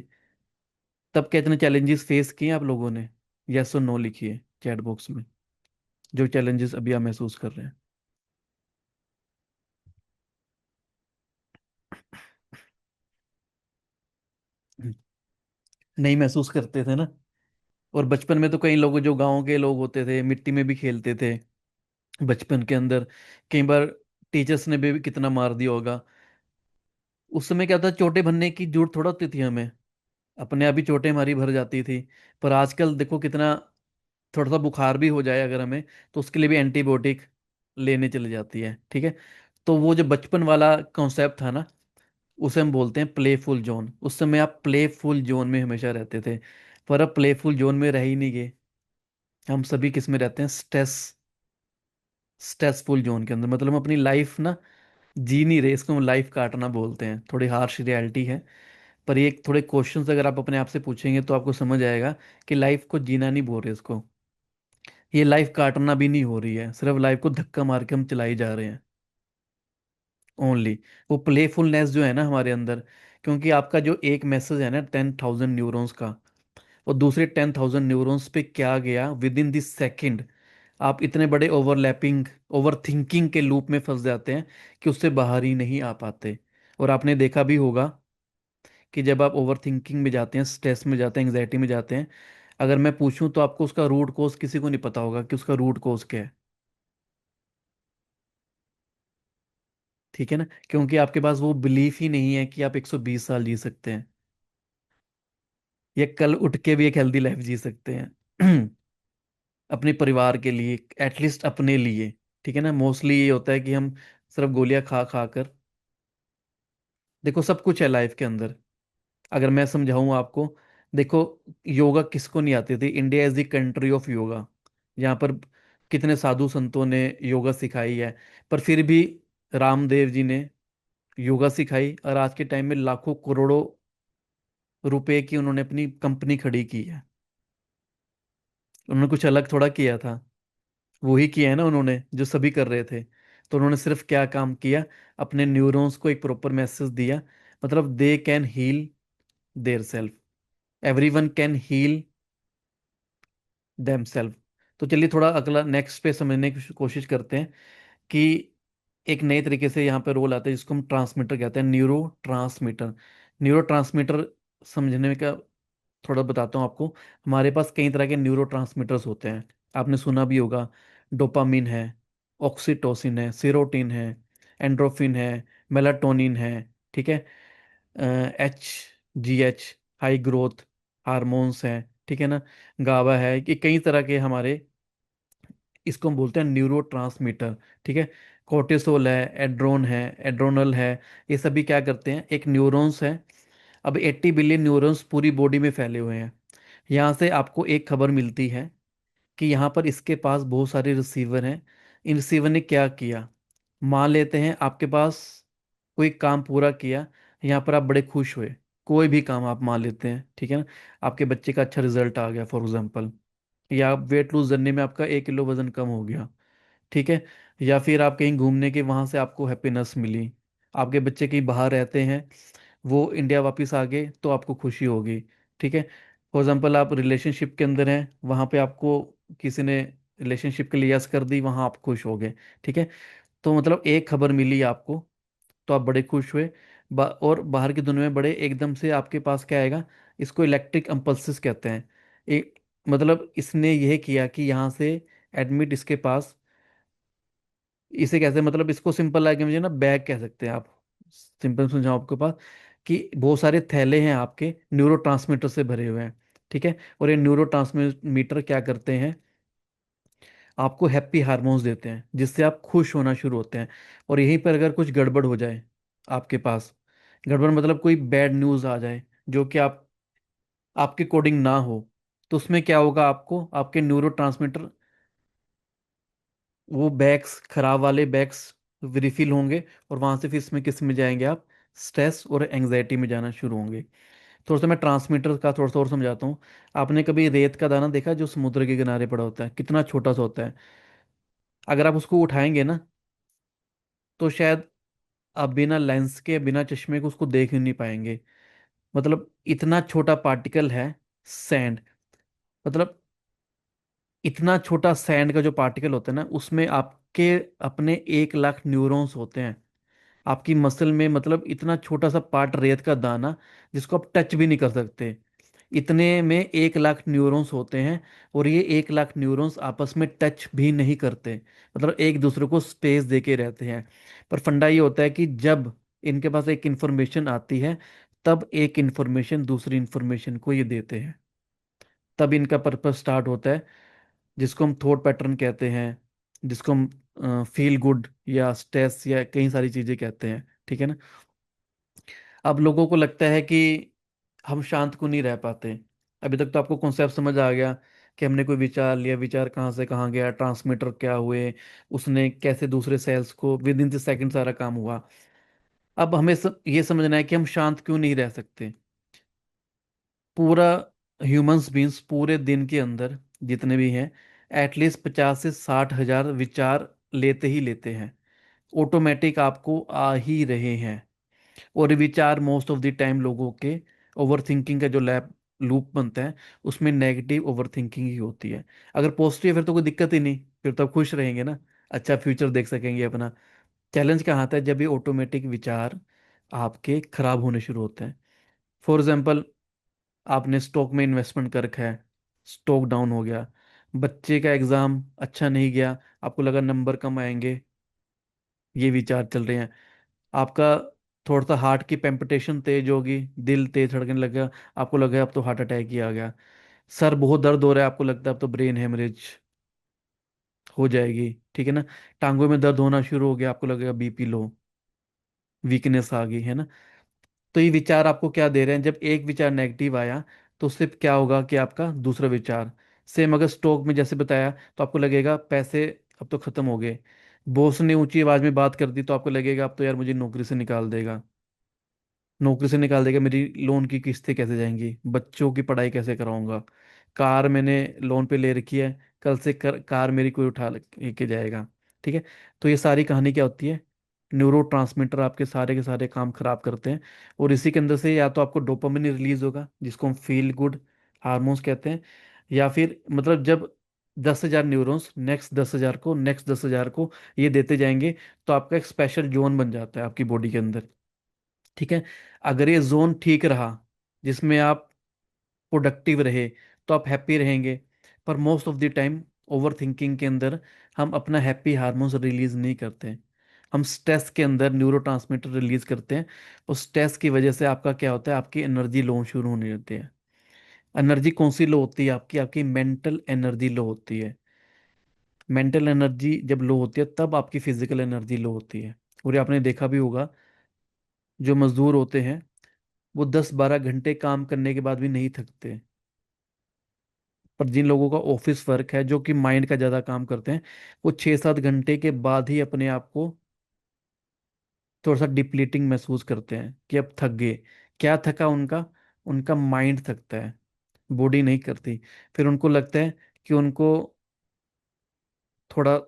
तब कितने चैलेंजेस फेस किए आप लोगों ने? यस और नो लिखिए चैट बॉक्स में, जो चैलेंजेस अभी आप महसूस कर रहे हैं। नहीं महसूस करते थे ना। और बचपन में तो कई लोग जो गांव के लोग होते थे मिट्टी में भी खेलते थे बचपन के अंदर। कई बार टीचर्स ने भी कितना मार दिया होगा। उस समय क्या था, चोटें भरने की जरूरत थोड़ा होती थी हमें, अपने आप ही चोटें हमारी भर जाती थी। पर आजकल देखो कितना, थोड़ा सा बुखार भी हो जाए अगर हमें, तो उसके लिए भी एंटीबायोटिक लेने चली जाती है। ठीक है। तो वो जो बचपन वाला कॉन्सेप्ट था ना, उसे हम बोलते हैं प्लेफुल जोन। उस समय आप प्लेफुल जोन में हमेशा रहते थे। पर अब प्लेफुल जोन में रह ही नहीं गए। हम सभी किस में रहते हैं? स्ट्रेसफुल जोन के अंदर। मतलब हम अपनी लाइफ ना जी नहीं रहे, इसको हम लाइफ काटना बोलते हैं। थोड़ी हार्श रियलिटी है, पर ये थोड़े क्वेश्चंस अगर आप अपने आप से पूछेंगे तो आपको समझ आएगा कि लाइफ को जीना नहीं बोल रहे इसको। ये लाइफ काटना भी नहीं हो रही है, सिर्फ लाइफ को धक्का मार के हम चलाई जा रहे हैं ओनली। वो प्लेफुलनेस जो है ना हमारे अंदर, क्योंकि आपका जो एक मैसेज है ना 10,000 न्यूरॉन्स का, और दूसरे 10,000 न्यूरॉन्स पे क्या गया विद इन दिस सेकेंड, आप इतने बड़े ओवरलैपिंग, ओवर थिंकिंग के लूप में फंस जाते हैं कि उससे बाहर ही नहीं आ पाते। और आपने देखा भी होगा कि जब आप ओवर थिंकिंग में जाते हैं, स्ट्रेस में जाते हैं, एंग्जाइटी में जाते हैं, अगर मैं पूछूं तो आपको उसका रूट कोज किसी को नहीं पता होगा कि उसका रूट कोज क्या है। ठीक है ना, क्योंकि आपके पास वो बिलीफ ही नहीं है कि आप 120 साल जी सकते हैं, या कल उठ के भी एक हेल्दी लाइफ जी सकते हैं अपने परिवार के लिए, एटलीस्ट अपने लिए। ठीक है ना, मोस्टली ये होता है कि हम सिर्फ गोलियां खा खा कर, देखो सब कुछ है लाइफ के अंदर। अगर मैं समझाऊं आपको, देखो योगा किसको नहीं आती थी, India is the country of yoga, यहाँ पर कितने साधु संतों ने योगा सिखाई है, पर फिर भी रामदेव जी ने योगा सिखाई, और आज के टाइम में लाखों करोड़ों रुपए की उन्होंने अपनी कंपनी खड़ी की है। उन्होंने कुछ अलग थोड़ा किया था, वही किया है ना उन्होंने जो सभी कर रहे थे। तो उन्होंने सिर्फ क्या काम किया, अपने न्यूरॉन्स को एक प्रॉपर मैसेज दिया, मतलब they can heal their self, everyone can heal them self. तो चलिए थोड़ा अगला नेक्स्ट पे समझने की कोशिश करते हैं कि एक नए तरीके से यहाँ पे रोल आता है जिसको हम ट्रांसमीटर कहते हैं, न्यूरो ट्रांसमीटर। न्यूरो ट्रांसमीटर समझने का थोड़ा बताता हूँ आपको। हमारे पास कई तरह के न्यूरो ट्रांसमीटर्स होते हैं, आपने सुना भी होगा। डोपामिन है, ऑक्सीटोसिन है, सीरोटिन है, एंड्रोफिन है, मेलाटोनिन है। ठीक है, HGH, हाई ग्रोथ हार्मोन्स हैं। ठीक है ना, गाबा है, कि कई तरह के हमारे, इसको हम बोलते हैं न्यूरो ट्रांसमीटर। ठीक है, कोर्टिसोल है, एड्रोन है, एड्रोनल है। ये सभी क्या करते हैं, एक न्यूरॉन्स है। अब 80 बिलियन न्यूरॉन्स पूरी बॉडी में फैले हुए हैं। यहाँ से आपको एक खबर मिलती है कि यहाँ पर इसके पास बहुत सारे रिसीवर हैं। इन रिसीवर ने क्या किया, मान लेते हैं आपके पास कोई काम पूरा किया, यहाँ पर आप बड़े खुश हुए, कोई भी काम आप मान लेते हैं, ठीक है ना, आपके बच्चे का अच्छा रिजल्ट आ गया फॉर एग्जाम्पल, या वेट लूज करने में आपका 1 किलो वजन कम हो गया। ठीक है, या फिर आप कहीं घूमने के वहां से आपको हैप्पीनेस मिली, आपके बच्चे कहीं बाहर रहते हैं, वो इंडिया वापस आ गए तो आपको खुशी होगी। ठीक है, फॉर एग्जांपल आप रिलेशनशिप के अंदर हैं, वहां पे आपको किसी ने रिलेशनशिप के लिए यस कर दी, वहां आप खुश हो गए। ठीक है, तो मतलब एक खबर मिली आपको तो आप बड़े खुश हुए। और बाहर की दुनिया में बड़े एकदम से आपके पास क्या आएगा, इसको इलेक्ट्रिक impulses कहते हैं। एक मतलब इसने यह किया कि यहाँ से एडमिट इसके पास, इसे कैसे, मतलब इसको सिंपल लैंग्वेज में ना बैग कह सकते हैं आप, सिंपल समझाओ आपके पास, कि बहुत सारे थैले हैं आपके न्यूरो से भरे हुए हैं। ठीक है, और ये न्यूरो क्या करते हैं, आपको हैप्पी हार्मोन्स देते हैं जिससे आप खुश होना शुरू होते हैं। और यहीं पर अगर कुछ गड़बड़ हो जाए आपके पास, गड़बड़ मतलब कोई बैड न्यूज़ आ जाए जो कि आप, आपके कोडिंग ना हो, तो उसमें क्या होगा, आपको आपके न्यूरो, वो बैग्स, खराब वाले बैग्स रिफिल होंगे, और वहां से फिर इसमें किस में जाएंगे आप, स्ट्रेस और एंग्जाइटी में जाना शुरू होंगे। थोड़ा सा मैं ट्रांसमीटर का थोड़ा सा और समझाता हूँ। आपने कभी रेत का दाना देखा जो समुद्र के किनारे पड़ा होता है, कितना छोटा सा होता है, अगर आप उसको उठाएंगे ना तो शायद आप बिना लेंस के, बिना चश्मे के उसको देख ही नहीं पाएंगे। मतलब इतना छोटा पार्टिकल है सैंड, मतलब इतना छोटा सैंड का जो पार्टिकल होता है ना, उसमें आपके अपने 1 लाख न्यूरॉन्स होते हैं आपकी मसल में। मतलब इतना छोटा सा पार्ट, रेत का दाना, जिसको आप टच भी नहीं कर सकते, इतने में 1 लाख न्यूरॉन्स होते हैं। और ये 1 लाख न्यूरॉन्स आपस में टच भी नहीं करते, मतलब एक दूसरे को स्पेस दे के रहते हैं। पर फंडा ये होता है कि जब इनके पास एक इंफॉर्मेशन आती है, तब एक इंफॉर्मेशन दूसरी इंफॉर्मेशन को ये देते हैं, तब इनका पर्पस स्टार्ट होता है, जिसको हम थॉट पैटर्न कहते हैं, जिसको हम फील गुड या स्ट्रेस या कई सारी चीजें कहते हैं। ठीक है ना, अब लोगों को लगता है कि हम शांत को नहीं रह पाते। अभी तक तो आपको कॉन्सेप्ट समझ आ गया कि हमने कोई विचार लिया, विचार कहाँ से कहाँ गया, ट्रांसमीटर क्या हुए, उसने कैसे दूसरे सेल्स को विद इन द सेकंड सारा काम हुआ। अब हमें ये समझना है कि हम शांत क्यों नहीं रह सकते। पूरा ह्यूमंस बींस पूरे दिन के अंदर जितने भी हैं, एटलीस्ट 50 से 60 हजार विचार लेते ही लेते हैं, ऑटोमेटिक आपको आ ही रहे हैं। और ये विचार मोस्ट ऑफ द टाइम लोगों के ओवर थिंकिंग का जो लैप लूप बनता है, उसमें नेगेटिव ओवर थिंकिंग ही होती है। अगर पॉजिटिव है फिर तो कोई दिक्कत ही नहीं, फिर तो आप खुश रहेंगे ना, अच्छा फ्यूचर देख सकेंगे अपना। चैलेंज कहाँ आता है, जब ये ऑटोमेटिक विचार आपके खराब होने शुरू होते हैं। फॉर एग्जाम्पल, आपने स्टॉक में इन्वेस्टमेंट कर रखा है, स्टॉक डाउन हो गया, बच्चे का एग्जाम अच्छा नहीं गया, आपको लगा नंबर कम आएंगे, ये विचार चल रहे हैं। आपका थोड़ा सा हार्ट की पेम्पिटेशन तेज होगी, दिल तेज धड़कने लगेगा, आपको लगेगा अब तो हार्ट अटैक ही आ गया। सर बहुत दर्द हो रहा है, आपको लगता है अब तो ब्रेन हेमरेज हो जाएगी, ठीक है ना। टांगों में दर्द होना शुरू हो गया, आपको लगेगा बीपी लो, वीकनेस आ गई है ना। तो ये विचार आपको क्या दे रहे हैं, जब एक विचार नेगेटिव आया तो उससे क्या होगा कि आपका दूसरा विचार सेम, अगर स्टॉक में जैसे बताया, तो आपको लगेगा पैसे अब तो खत्म हो गए। बॉस ने ऊंची आवाज में बात कर दी तो आपको लगेगा अब तो यार मुझे नौकरी से निकाल देगा, नौकरी से निकाल देगा, मेरी लोन की किस्तें कैसे जाएंगी, बच्चों की पढ़ाई कैसे कराऊंगा, कार मैंने लोन पे ले रखी है, कल से कार मेरी कोई उठा के जाएगा, ठीक है। तो ये सारी कहानी क्या होती है, न्यूरो ट्रांसमीटर आपके सारे के सारे काम खराब करते हैं। और इसी के अंदर से या तो आपको डोपामिन रिलीज होगा, जिसको हम फील गुड हार्मोन्स कहते हैं, या फिर मतलब जब 10 हजार न्यूरॉन्स नेक्स्ट 10 हजार को, नेक्स्ट 10 हजार को ये देते जाएंगे, तो आपका एक स्पेशल जोन बन जाता है आपकी बॉडी के अंदर, ठीक है। अगर ये जोन ठीक रहा, जिसमें आप प्रोडक्टिव रहे, तो आप हैप्पी रहेंगे। पर most of the time over thinking के अंदर हम अपना हैप्पी हार्मोन्स रिलीज नहीं करते, हम स्ट्रेस के अंदर न्यूरोट्रांसमीटर रिलीज करते हैं। उस स्ट्रेस की वजह से आपका क्या होता है, आपकी एनर्जी लो शुरू होने लगती है। एनर्जी कौन सी लो होती है आपकी, आपकी मेंटल एनर्जी लो होती है। मेंटल एनर्जी जब लो होती है तब आपकी फिजिकल एनर्जी लो होती है। और ये आपने देखा भी होगा, जो मजदूर होते हैं वो 10-12 घंटे काम करने के बाद भी नहीं थकते। पर जिन लोगों का ऑफिस वर्क है, जो कि माइंड का ज़्यादा काम करते हैं, वो 6-7 घंटे के बाद ही अपने आप को थोड़ा सा डिप्लीटिंग महसूस करते हैं कि अब थक गए। क्या थका उनका, उनका माइंड थकता है, बॉडी नहीं करती। फिर उनको लगता है कि उनको थोड़ा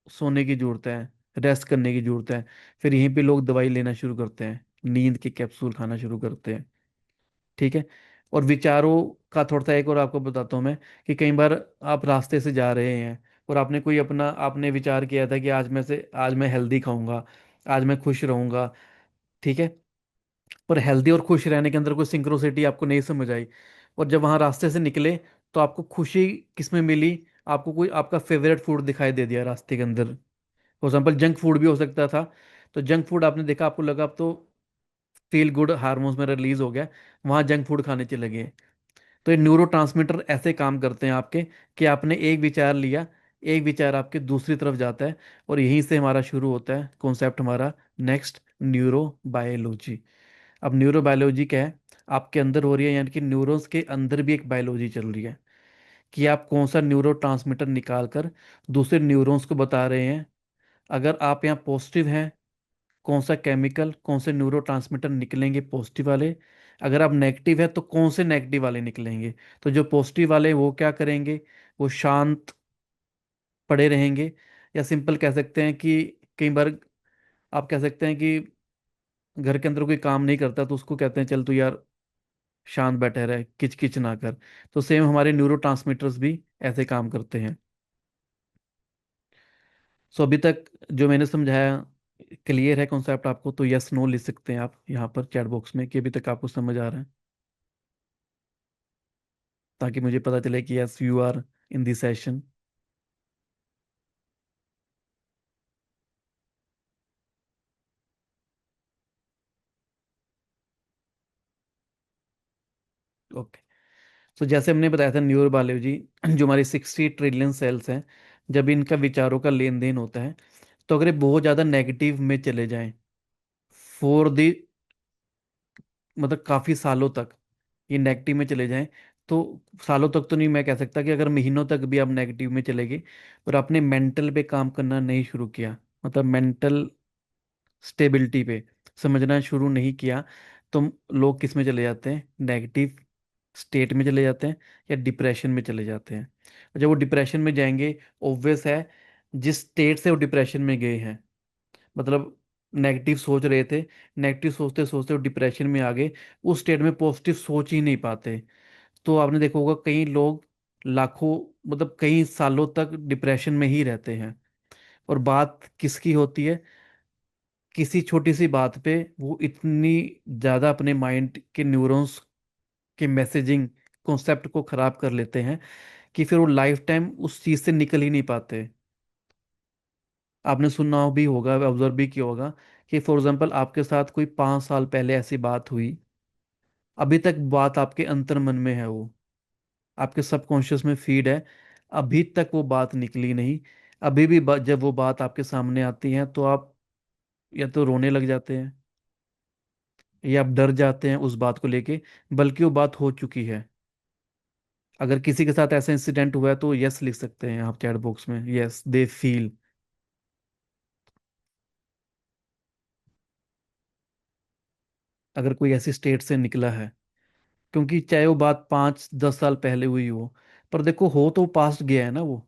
सोने की जरूरत है, रेस्ट करने की जरूरत है। फिर यहीं पे लोग दवाई लेना शुरू करते हैं, नींद के कैप्सूल खाना शुरू करते हैं, ठीक है। और विचारों का थोड़ा सा एक और आपको बताता हूँ मैं, कि कई बार आप रास्ते से जा रहे हैं और आपने कोई अपना आपने विचार किया था कि आज मैं हेल्दी खाऊंगा, आज मैं खुश रहूंगा, ठीक है। पर हेल्दी और खुश रहने के अंदर कोई सिंक्रोसिटी आपको नहीं समझ आई। और जब वहां रास्ते से निकले तो आपको खुशी किस में मिली, आपको कोई आपका फेवरेट फूड दिखाई दे दिया रास्ते के अंदर। फॉर एग्जाम्पल जंक फूड भी हो सकता था। तो जंक फूड आपने देखा, आपको लगा अब तो फील गुड हार्मोन्स में रिलीज हो गया, वहां जंक फूड खाने चले गए। तो ये न्यूरो ट्रांसमीटर ऐसे काम करते हैं आपके, कि आपने एक विचार लिया, एक विचार आपके दूसरी तरफ जाता है, और यहीं से हमारा शुरू होता है कॉन्सेप्ट हमारा नेक्स्ट, न्यूरो बायोलॉजी। अब न्यूरो बायोलॉजी क्या है, आपके अंदर हो रही है, यानी कि न्यूरॉन्स के अंदर भी एक बायोलॉजी चल रही है, कि आप कौन सा न्यूरो ट्रांसमीटर निकाल कर दूसरे न्यूरॉन्स को बता रहे हैं। अगर आप यहाँ पॉजिटिव हैं, कौन सा केमिकल, कौन से न्यूरो ट्रांसमीटर निकलेंगे पॉजिटिव वाले। अगर आप नेगेटिव है तो कौन से नेगेटिव वाले निकलेंगे। तो जो पॉजिटिव वाले वो क्या करेंगे, वो शांत पड़े रहेंगे। या सिंपल कह सकते हैं कि कई बार आप कह सकते हैं कि घर के अंदर कोई काम नहीं करता तो उसको कहते हैं चल तू यार शांत बैठे रहे, किच किच ना कर। तो सेम हमारे न्यूरो ट्रांसमीटर्स भी ऐसे काम करते हैं। सो अभी तक जो मैंने समझाया क्लियर है कॉन्सेप्ट आपको, तो यस नो लिख सकते हैं आप यहाँ पर चैट बॉक्स में कि अभी तक आपको समझ आ रहा है, ताकि मुझे पता चले कि yes you are in this session. Okay. तो जैसे हमने बताया था न्यूरो बायोलॉजी, जो हमारी 60 ट्रिलियन सेल्स हैं, जब इनका विचारों का लेन देन होता है, तो अगर ये बहुत ज़्यादा नेगेटिव में चले जाएं फॉर द मतलब काफ़ी सालों तक ये नेगेटिव में चले जाएं, तो सालों तक तो नहीं, मैं कह सकता कि अगर महीनों तक भी आप नेगेटिव में चले गए और आपने मेंटल पे काम करना नहीं शुरू किया, मतलब मेंटल स्टेबिलिटी पे समझना शुरू नहीं किया, तो लोग किस में चले जाते हैं, नेगेटिव स्टेट में चले जाते हैं या डिप्रेशन में चले जाते हैं। और जब वो डिप्रेशन में जाएंगे, ऑब्वियस है, जिस स्टेट से वो डिप्रेशन में गए हैं, मतलब नेगेटिव सोच रहे थे, नेगेटिव सोचते सोचते वो डिप्रेशन में आ गए, उस स्टेट में पॉजिटिव सोच ही नहीं पाते। तो आपने देखा होगा कई लोग लाखों, मतलब कई सालों तक डिप्रेशन में ही रहते हैं। और बात किसकी होती है? किसी छोटी सी बात पे वो इतनी ज्यादा अपने माइंड के न्यूरॉन्स के मैसेजिंग कॉन्सेप्ट को खराब कर लेते हैं कि फिर वो लाइफ टाइम उस चीज से निकल ही नहीं पाते। आपने सुना भी होगा, ऑब्जर्व भी किया होगा कि फॉर एग्जाम्पल आपके साथ कोई 5 साल पहले ऐसी बात हुई, अभी तक बात आपके अंतर मन में है, वो आपके सबकॉन्शियस में फीड है, अभी तक वो बात निकली नहीं। अभी भी जब वो बात आपके सामने आती है तो आप या तो रोने लग जाते हैं, या आप डर जाते हैं उस बात को लेके, बल्कि वो बात हो चुकी है। अगर किसी के साथ ऐसा इंसिडेंट हुआ है तो यस लिख सकते हैं आप चैट बॉक्स में, यस दे फील। अगर कोई ऐसी स्टेट से निकला है, क्योंकि चाहे वो बात 5-10 साल पहले हुई हो, पर देखो हो तो पास्ट गया है ना वो,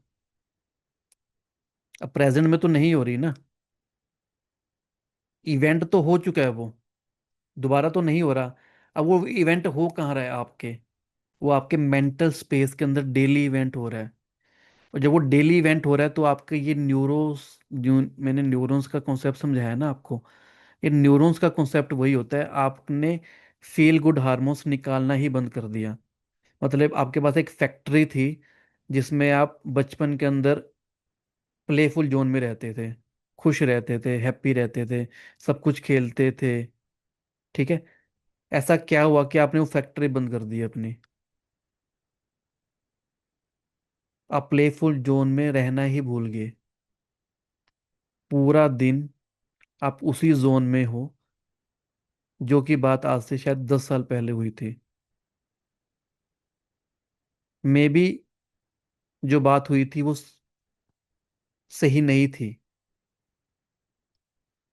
अब प्रेजेंट में तो नहीं हो रही ना। इवेंट तो हो चुका है वो, दोबारा तो नहीं हो रहा। अब वो इवेंट हो कहाँ रहा है आपके? वो आपके मेंटल स्पेस के अंदर डेली इवेंट हो रहा है। और जब वो डेली इवेंट हो रहा है तो आपके ये मैंने न्यूरॉन्स का कॉन्सेप्ट समझाया ना आपको, ये न्यूरॉन्स का कॉन्सेप्ट वही होता है, आपने फील गुड हार्मोन्स निकालना ही बंद कर दिया। मतलब आपके पास एक फैक्ट्री थी जिसमें आप बचपन के अंदर प्लेफुल जोन में रहते थे, खुश रहते थे, हैप्पी रहते थे, सब कुछ खेलते थे, ठीक है। ऐसा क्या हुआ कि आपने वो फैक्ट्री बंद कर दी अपनी? आप प्लेफुल जोन में रहना ही भूल गए। पूरा दिन आप उसी जोन में हो, जो कि बात आज से शायद 10 साल पहले हुई थी। मे बी जो बात हुई थी वो सही नहीं थी,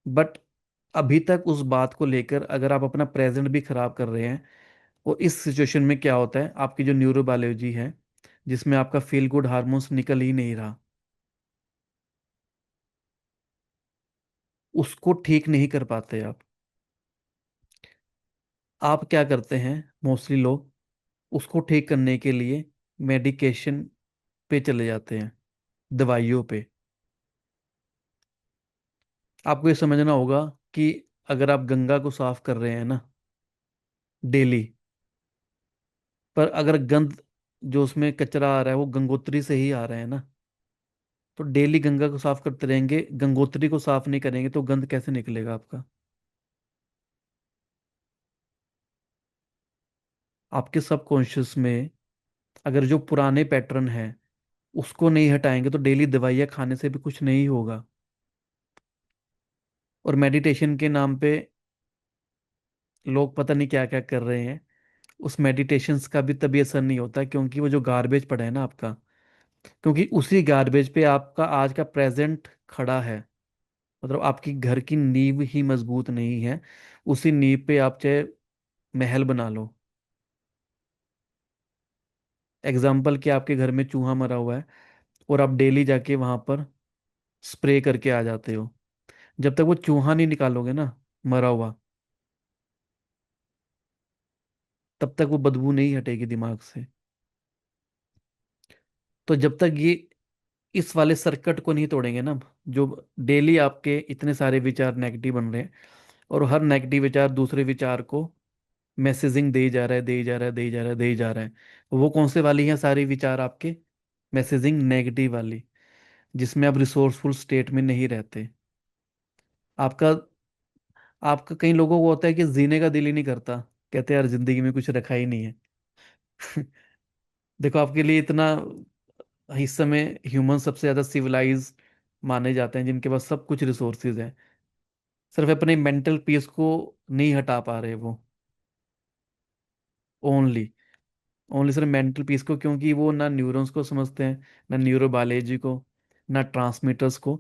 बट अभी तक उस बात को लेकर अगर आप अपना प्रेजेंट भी खराब कर रहे हैं, और इस सिचुएशन में क्या होता है, आपकी जो न्यूरोबायोलॉजी है, जिसमें आपका फील गुड हार्मोन्स निकल ही नहीं रहा, उसको ठीक नहीं कर पाते आप क्या करते हैं मोस्टली लोग? उसको ठीक करने के लिए मेडिकेशन पे चले जाते हैं, दवाइयों पे। आपको ये समझना होगा कि अगर आप गंगा को साफ कर रहे हैं ना डेली, पर अगर गंद जो उसमें कचरा आ रहा है वो गंगोत्री से ही आ रहा है ना, तो डेली गंगा को साफ करते रहेंगे, गंगोत्री को साफ नहीं करेंगे तो गंद कैसे निकलेगा आपका? आपके सबकॉन्शियस में अगर जो पुराने पैटर्न है उसको नहीं हटाएंगे तो डेली दवाइयाँ खाने से भी कुछ नहीं होगा। और मेडिटेशन के नाम पे लोग पता नहीं क्या क्या कर रहे हैं, उस मेडिटेशंस का भी तभी असर नहीं होता, क्योंकि वो जो गार्बेज पड़ा है ना आपका, क्योंकि उसी गार्बेज पे आपका आज का प्रेजेंट खड़ा है। मतलब आपकी घर की नींव ही मजबूत नहीं है, उसी नींव पे आप चाहे महल बना लो। एग्जाम्पल कि आपके घर में चूहा मरा हुआ है, और आप डेली जाके वहां पर स्प्रे करके आ जाते हो, जब तक वो चूहा नहीं निकालोगे ना मरा हुआ, तब तक वो बदबू नहीं हटेगी दिमाग से। तो जब तक ये इस वाले सर्किट को नहीं तोड़ेंगे ना, जो डेली आपके इतने सारे विचार नेगेटिव बन रहे हैं, और हर नेगेटिव विचार दूसरे विचार को मैसेजिंग दे ही जा रहा है, दे ही जा रहा है, दे ही जा रहा है, दे ही जा रहा है। वो कौन से वाली हैं सारी विचार आपके? मैसेजिंग नेगेटिव वाली, जिसमें आप रिसोर्सफुल स्टेट में नहीं रहते। आपका आपका कई लोगों को होता है कि जीने का दिल ही नहीं करता, कहते हैं यार जिंदगी में कुछ रखा ही नहीं है। देखो आपके लिए इतना, इस समय ह्यूमन सबसे ज्यादा सिविलाइज माने जाते हैं जिनके पास सब कुछ रिसोर्सेज हैं, सिर्फ अपने मेंटल पीस को नहीं हटा पा रहे वो। ओनली ओनली सिर्फ मेंटल पीस को, क्योंकि वो ना न्यूरॉन्स को समझते हैं, ना न्यूरोबायोलॉजी को, ना ट्रांसमीटर्स को,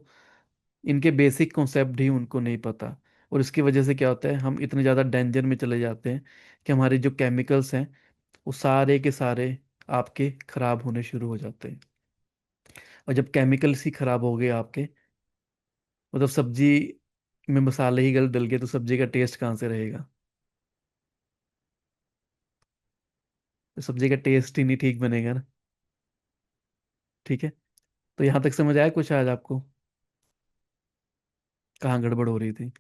इनके बेसिक कॉन्सेप्ट ही उनको नहीं पता। और इसकी वजह से क्या होता है, हम इतने ज़्यादा डेंजर में चले जाते हैं कि हमारे जो केमिकल्स हैं वो सारे के सारे आपके खराब होने शुरू हो जाते हैं। और जब केमिकल्स ही खराब हो गए आपके, मतलब सब्जी में मसाले ही गलत डल गए, तो सब्जी का टेस्ट कहाँ से रहेगा? तो सब्जी का टेस्ट ही नहीं ठीक बनेगा ना। ठीक है। तो यहाँ तक समझ आया कुछ आज आपको? कहाँ गड़बड़ हो रही थी?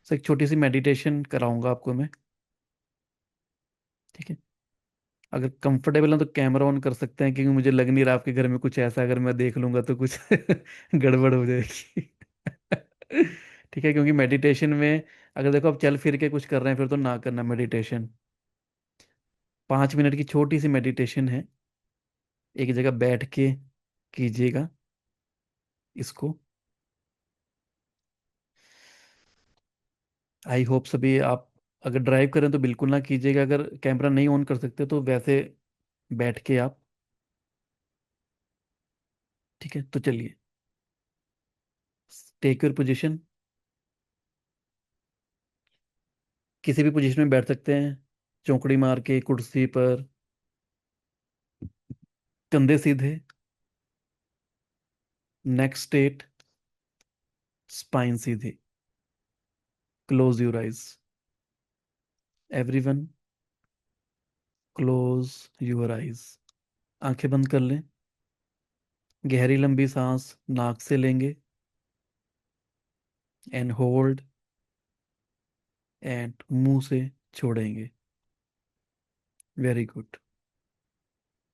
सर एक छोटी सी मेडिटेशन कराऊंगा आपको मैं। ठीक है। अगर कंफर्टेबल है तो कैमरा ऑन कर सकते हैं, क्योंकि मुझे लग नहीं रहा आपके घर में कुछ ऐसा, अगर मैं देख लूंगा तो कुछ गड़बड़ हो जाएगी। ठीक है, क्योंकि मेडिटेशन में अगर देखो आप चल फिर के कुछ कर रहे हैं फिर तो ना करना मेडिटेशन। 5 मिनट की छोटी सी मेडिटेशन है, एक जगह बैठ के कीजिएगा इसको। आई होप सभी आप अगर ड्राइव करें तो बिल्कुल ना कीजिएगा, अगर कैमरा नहीं ऑन कर सकते तो वैसे बैठ के आप। ठीक है, तो चलिए। Take your position. किसी भी पोजीशन में बैठ सकते हैं, चौकड़ी मार के, कुर्सी पर, कंधे सीधे, नेक स्ट्रेट, स्पाइन सीधी। Close your eyes. Everyone, close your eyes. आंखें बंद कर लें। गहरी लंबी सांस नाक से लेंगे, एंड होल्ड, एंड मुंह से छोड़ेंगे। Very good.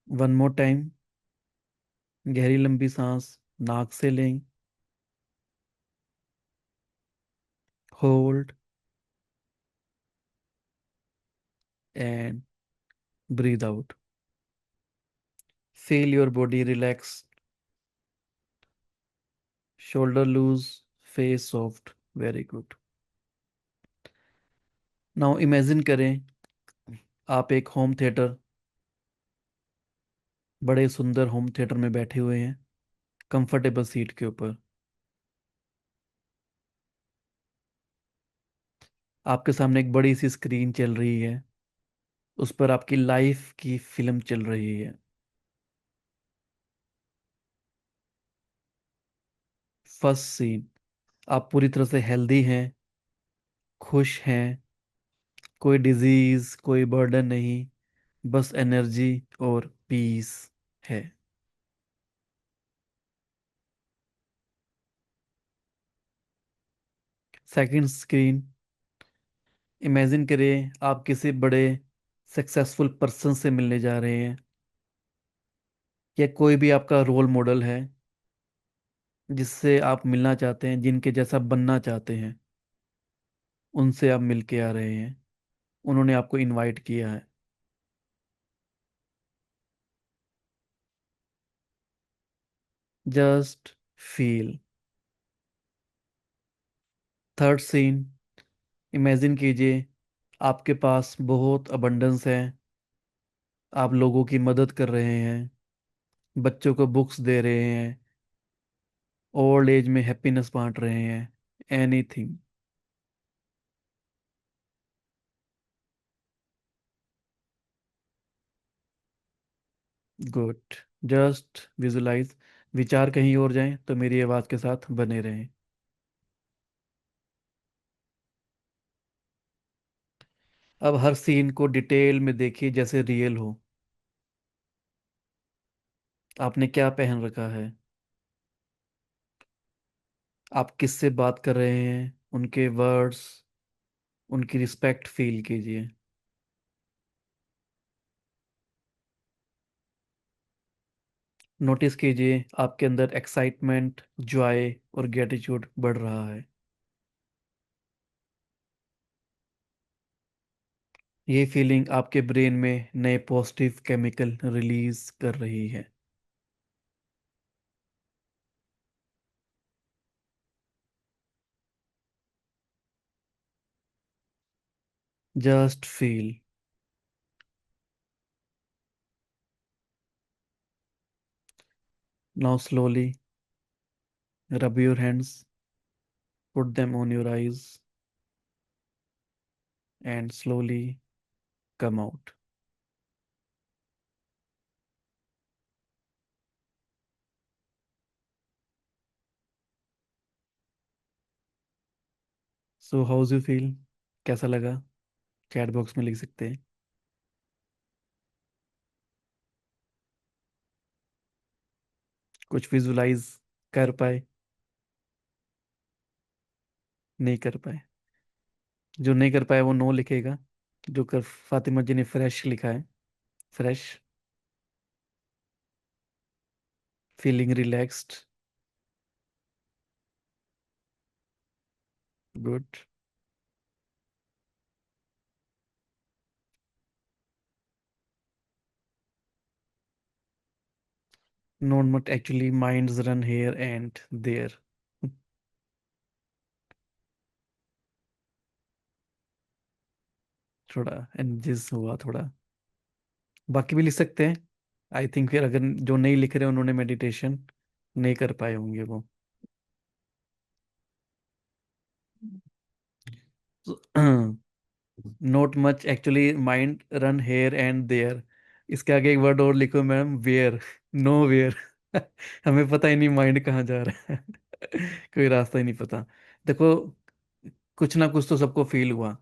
One more time. गहरी लंबी सांस नाक से लें, hold, and breathe out. Feel your body relax, shoulder loose, face soft. Very good. Now imagine करें आप एक होम थिएटर, बड़े सुंदर होम थिएटर में बैठे हुए हैं, कंफर्टेबल सीट के ऊपर। आपके सामने एक बड़ी सी स्क्रीन चल रही है, उस पर आपकी लाइफ की फिल्म चल रही है। First scene. आप पूरी तरह से हेल्दी हैं, खुश हैं, कोई डिजीज, कोई बर्डन नहीं, बस एनर्जी और पीस है। Second screen. इमेजिन करें आप किसी बड़े सक्सेसफुल पर्सन से मिलने जा रहे हैं, या कोई भी आपका रोल मॉडल है जिससे आप मिलना चाहते हैं, जिनके जैसा बनना चाहते हैं, उनसे आप मिल के आ रहे हैं, उन्होंने आपको इनवाइट किया है। Just feel. Third scene. Imagine कीजिए आपके पास बहुत अबंडेंस है, आप लोगों की मदद कर रहे हैं, बच्चों को बुक्स दे रहे हैं, ओल्ड एज में हैप्पीनेस बांट रहे हैं, एनीथिंग। गुड। Just visualise. विचार कहीं और जाएं तो मेरी आवाज़ के साथ बने रहें। अब हर सीन को डिटेल में देखिए जैसे रियल हो। आपने क्या पहन रखा है, आप किससे बात कर रहे हैं, उनके वर्ड्स, उनकी रिस्पेक्ट फील कीजिए। नोटिस कीजिए आपके अंदर एक्साइटमेंट, जॉय और ग्रेटिट्यूड बढ़ रहा है। ये फीलिंग आपके ब्रेन में नए पॉजिटिव केमिकल रिलीज कर रही है। Just feel. Now slowly rub your hands, put them on your eyes, and slowly come out. So house you feel, कैसा लगा? चैट बॉक्स में लिख सकते हैं। कुछ विजुलाइज कर पाए? नहीं कर पाए? जो नहीं कर पाए वो नो लिखेगा। जो कर फातिमा जी ने फ्रेश लिखा है। Fresh. Feeling relaxed. Good. Not much actually minds run here and there. थोड़ा एनर्जिस हुआ थोड़ा। बाकी भी लिख सकते हैं। आई थिंक फिर अगर जो नहीं लिख रहे उन्होंने मेडिटेशन नहीं कर पाए होंगे वो। Not much actually mind run here and there. इसके आगे एक वर्ड और लिखो मैम, वेयर। Know where. हमें पता ही नहीं माइंड कहाँ जा रहा है। कोई रास्ता ही नहीं पता। देखो, कुछ ना कुछ तो सबको फील हुआ।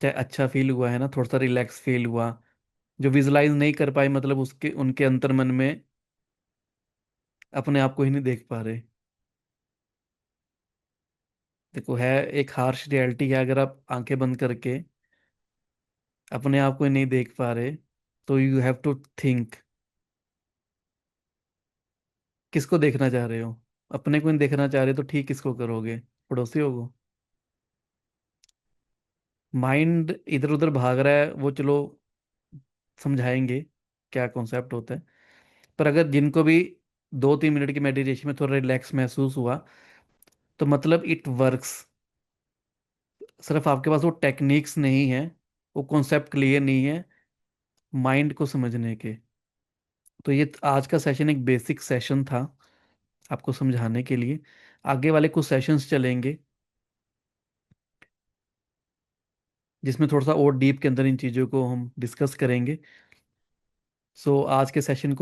चाहे अच्छा फील हुआ है ना, थोड़ा सा रिलैक्स फील हुआ। जो विजुलाइज नहीं कर पाए मतलब उसके उनके अंतर्मन में अपने आप को ही नहीं देख पा रहे। देखो, है एक हार्श रियलिटी है, अगर आप आंखें बंद करके अपने आप को ही नहीं देख पा रहे तो यू हैव टू थिंक। किसको देखना चाह रहे हो? अपने को नहीं देखना चाह रहे तो ठीक किसको करोगे? पड़ोसियों को? माइंड इधर उधर भाग रहा है वो, चलो समझाएंगे क्या कॉन्सेप्ट होता है। पर अगर जिनको भी 2-3 मिनट की मेडिटेशन में थोड़ा रिलैक्स महसूस हुआ तो मतलब इट वर्क्स। सिर्फ आपके पास वो टेक्निक्स नहीं है, वो कॉन्सेप्ट क्लियर नहीं है माइंड को समझने के। तो ये आज का सेशन एक बेसिक सेशन था आपको समझाने के लिए। आगे वाले कुछ सेशंस चलेंगे जिसमें थोड़ा सा और डीप के अंदर इन चीज़ों को हम डिस्कस करेंगे। सो आज के सेशन को